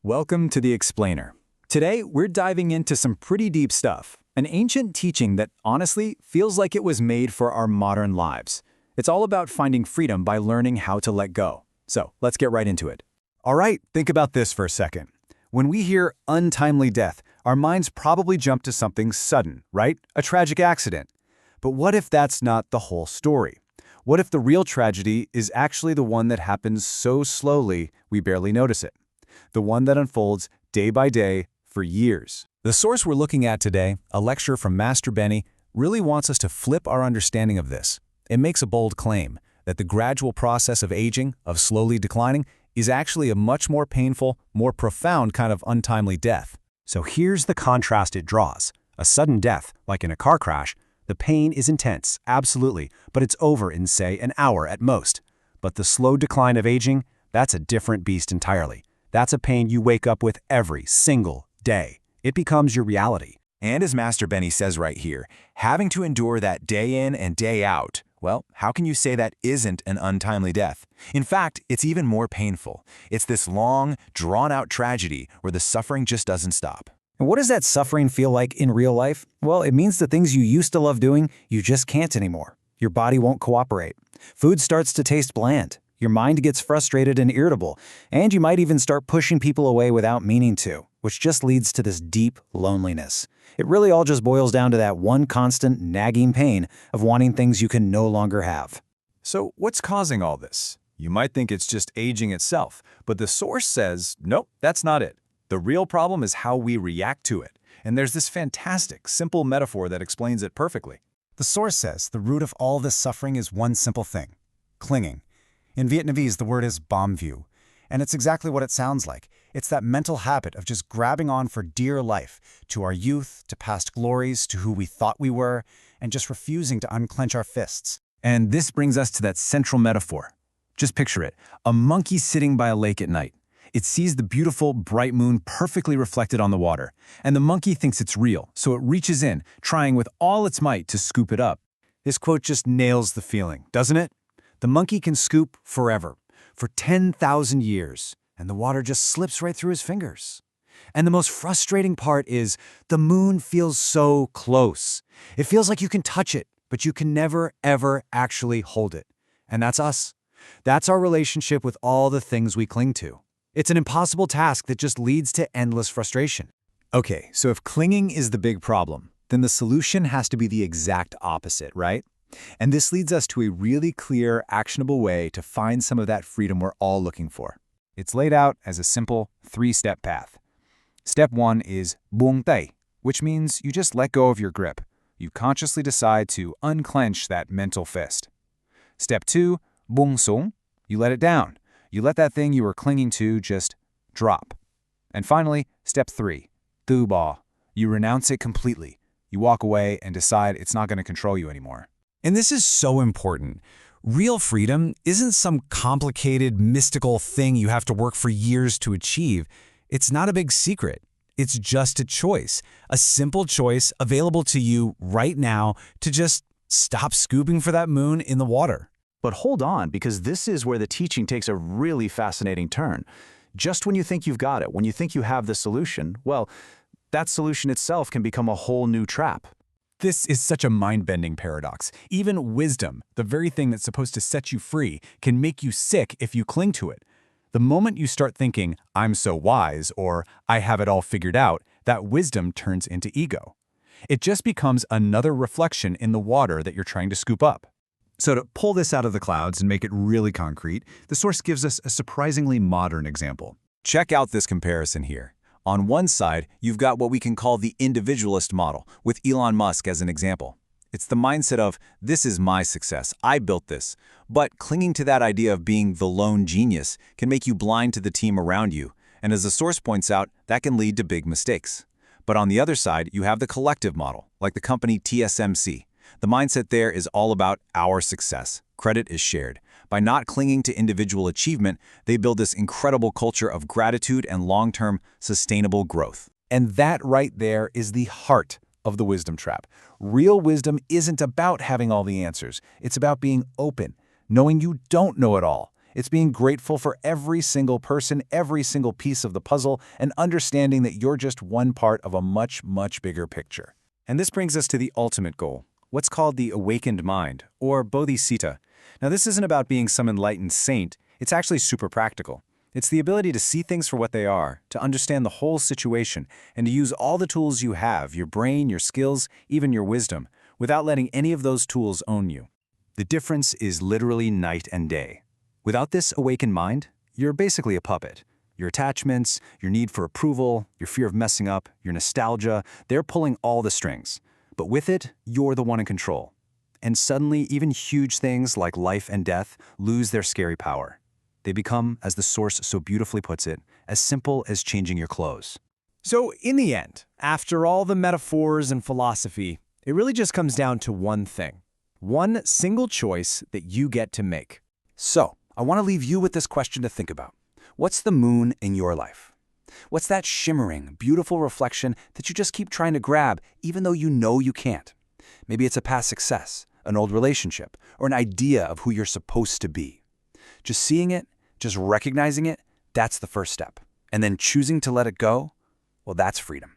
Welcome to The Explainer. Today, we're diving into some pretty deep stuff, an ancient teaching that honestly feels like it was made for our modern lives. It's all about finding freedom by learning how to let go. So, let's get right into it. All right, think about this for a second. When we hear untimely death, our minds probably jump to something sudden, right? A tragic accident. But what if that's not the whole story? What if the real tragedy is actually the one that happens so slowly we barely notice it? The one that unfolds day by day for years. The source we're looking at today, a lecture from Master Bennie, really wants us to flip our understanding of this. It makes a bold claim that the gradual process of aging, of slowly declining, is actually a much more painful, more profound kind of untimely death. So here's the contrast it draws. A sudden death, like in a car crash, the pain is intense, absolutely, but it's over in, say, an hour at most. But the slow decline of aging, that's a different beast entirely. That's a pain you wake up with every single day. It becomes your reality. And as Master Bennie says right here, having to endure that day in and day out, well, how can you say that isn't an untimely death? In fact, it's even more painful. It's this long, drawn-out tragedy where the suffering just doesn't stop. And what does that suffering feel like in real life? Well, it means the things you used to love doing, you just can't anymore. Your body won't cooperate. Food starts to taste bland. Your mind gets frustrated and irritable, and you might even start pushing people away without meaning to, which just leads to this deep loneliness. It really all just boils down to that one constant nagging pain of wanting things you can no longer have. So what's causing all this? You might think it's just aging itself, but the source says, nope, that's not it. The real problem is how we react to it. And there's this fantastic, simple metaphor that explains it perfectly. The source says the root of all this suffering is one simple thing: clinging. In Vietnamese, the word is bám víu, and it's exactly what it sounds like. It's that mental habit of just grabbing on for dear life, to our youth, to past glories, to who we thought we were, and just refusing to unclench our fists. And this brings us to that central metaphor. Just picture it, a monkey sitting by a lake at night. It sees the beautiful, bright moon perfectly reflected on the water, and the monkey thinks it's real, so it reaches in, trying with all its might to scoop it up. This quote just nails the feeling, doesn't it? The monkey can scoop forever, for 10,000 years, and the water just slips right through his fingers. And the most frustrating part is the moon feels so close. It feels like you can touch it, but you can never, ever actually hold it. And that's us. That's our relationship with all the things we cling to. It's an impossible task that just leads to endless frustration. Okay, so if clinging is the big problem, then the solution has to be the exact opposite, right? And this leads us to a really clear, actionable way to find some of that freedom we're all looking for. It's laid out as a simple 3-step path. Step 1 is buông tay, which means you just let go of your grip. You consciously decide to unclench that mental fist. Step 2, buông xuống, you let it down. You let that thing you were clinging to just drop. And finally, step 3, từ bỏ, you renounce it completely. You walk away and decide it's not going to control you anymore. And this is so important. Real freedom isn't some complicated, mystical thing you have to work for years to achieve. It's not a big secret. It's just a choice, a simple choice available to you right now to just stop scooping for that moon in the water. But hold on, because this is where the teaching takes a really fascinating turn. Just when you think you've got it, when you think you have the solution, well, that solution itself can become a whole new trap. This is such a mind-bending paradox. Even wisdom, the very thing that's supposed to set you free, can make you sick if you cling to it. The moment you start thinking, I'm so wise, or I have it all figured out, that wisdom turns into ego. It just becomes another reflection in the water that you're trying to scoop up. So to pull this out of the clouds and make it really concrete, the source gives us a surprisingly modern example. Check out this comparison here. On one side, you've got what we can call the individualist model, with Elon Musk as an example. It's the mindset of, this is my success, I built this. But clinging to that idea of being the lone genius can make you blind to the team around you, and as the source points out, that can lead to big mistakes. But on the other side, you have the collective model, like the company TSMC. The mindset there is all about our success. Credit is shared. By not clinging to individual achievement, they build this incredible culture of gratitude and long-term sustainable growth. And that right there is the heart of the wisdom trap. Real wisdom isn't about having all the answers. It's about being open, knowing you don't know it all, It's being grateful for every single person, every single piece of the puzzle, and understanding that you're just one part of a much, much bigger picture. And this brings us to the ultimate goal, what's called the awakened mind, or Bodhicitta. Now, this isn't about being some enlightened saint. It's actually super practical. It's the ability to see things for what they are, to understand the whole situation, and to use all the tools you have, your brain, your skills, even your wisdom, without letting any of those tools own you. The difference is literally night and day. Without this awakened mind, you're basically a puppet. Your attachments, your need for approval, your fear of messing up, your nostalgia, they're pulling all the strings. But with it, you're the one in control. And suddenly, even huge things like life and death lose their scary power. They become, as the Source so beautifully puts it, as simple as changing your clothes. So in the end, after all the metaphors and philosophy, it really just comes down to one thing. One single choice that you get to make. So, I want to leave you with this question to think about. What's the moon in your life? What's that shimmering, beautiful reflection that you just keep trying to grab even though you know you can't? Maybe it's a past success, an old relationship, or an idea of who you're supposed to be. Just seeing it, just recognizing it, that's the first step. And then choosing to let it go, well, that's freedom.